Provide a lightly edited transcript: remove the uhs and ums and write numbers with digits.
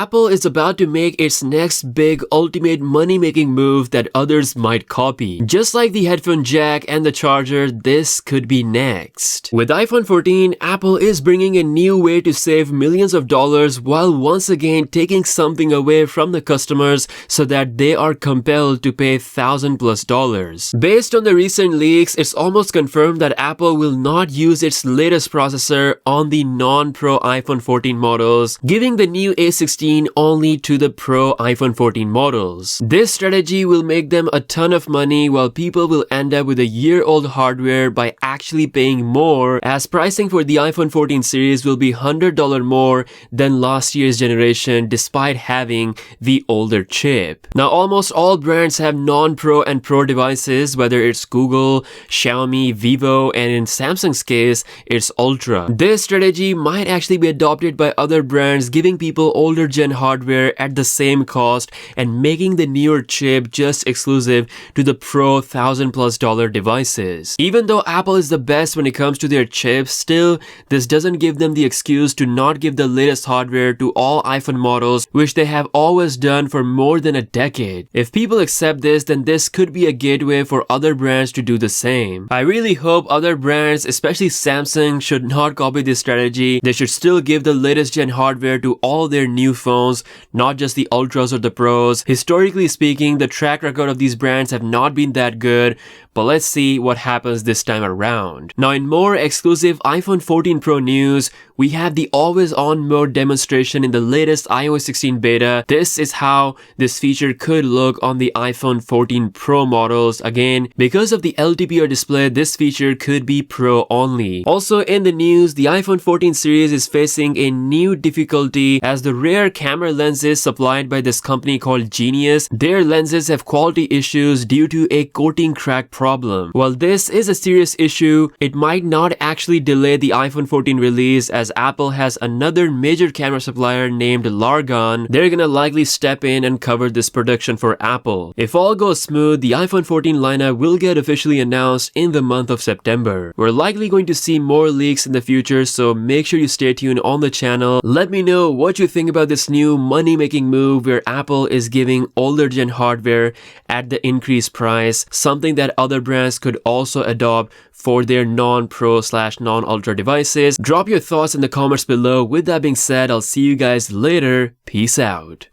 Apple is about to make its next big ultimate money-making move that others might copy. Just like the headphone jack and the charger, this could be next. With iPhone 14, Apple is bringing a new way to save millions of dollars while once again taking something away from the customers so that they are compelled to pay $1,000+ Based on the recent leaks, it's almost confirmed that Apple will not use its latest processor on the non-Pro iPhone 14 models, giving the new A16 only to the Pro iPhone 14 models. This strategy will make them a ton of money while people will end up with a year-old hardware by actually paying more, as pricing for the iPhone 14 series will be $100 more than last year's generation despite having the older chip. Now almost all brands have non-Pro and Pro devices, whether it's Google, Xiaomi, Vivo, and in Samsung's case, it's Ultra. This strategy might actually be adopted by other brands, giving people older gen hardware at the same cost and making the newer chip just exclusive to the Pro $1,000+ devices. Even though Apple is the best when it comes to their chips, still, this doesn't give them the excuse to not give the latest hardware to all iPhone models, which they have always done for more than a decade. If people accept this, then this could be a gateway for other brands to do the same. I really hope other brands, especially Samsung, should not copy this strategy. They should still give the latest gen hardware to all their new phones, not just the Ultras or the Pros. Historically speaking, the track record of these brands have not been that good, but let's see what happens this time around. Now in more exclusive iPhone 14 Pro news, we have the always-on mode demonstration in the latest iOS 16 beta. This is how this feature could look on the iPhone 14 Pro models. Again, because of the LTPO display, this feature could be Pro only. Also in the news, the iPhone 14 series is facing a new difficulty as the rare camera lenses supplied by this company called Genius, their lenses have quality issues due to a coating crack problem. While this is a serious issue, it might not actually delay the iPhone 14 release, as Apple has another major camera supplier named Largon. They're gonna likely step in and cover this production for Apple. If all goes smooth, the iPhone 14 lineup will get officially announced in the month of September. We're likely going to see more leaks in the future, so make sure you stay tuned on the channel. Let me know what you think about this new money-making move where Apple is giving older gen hardware at the increased price, something that other brands could also adopt for their non-Pro / non-Ultra devices. Drop your thoughts in the comments below. With that being said, I'll see you guys later. Peace out.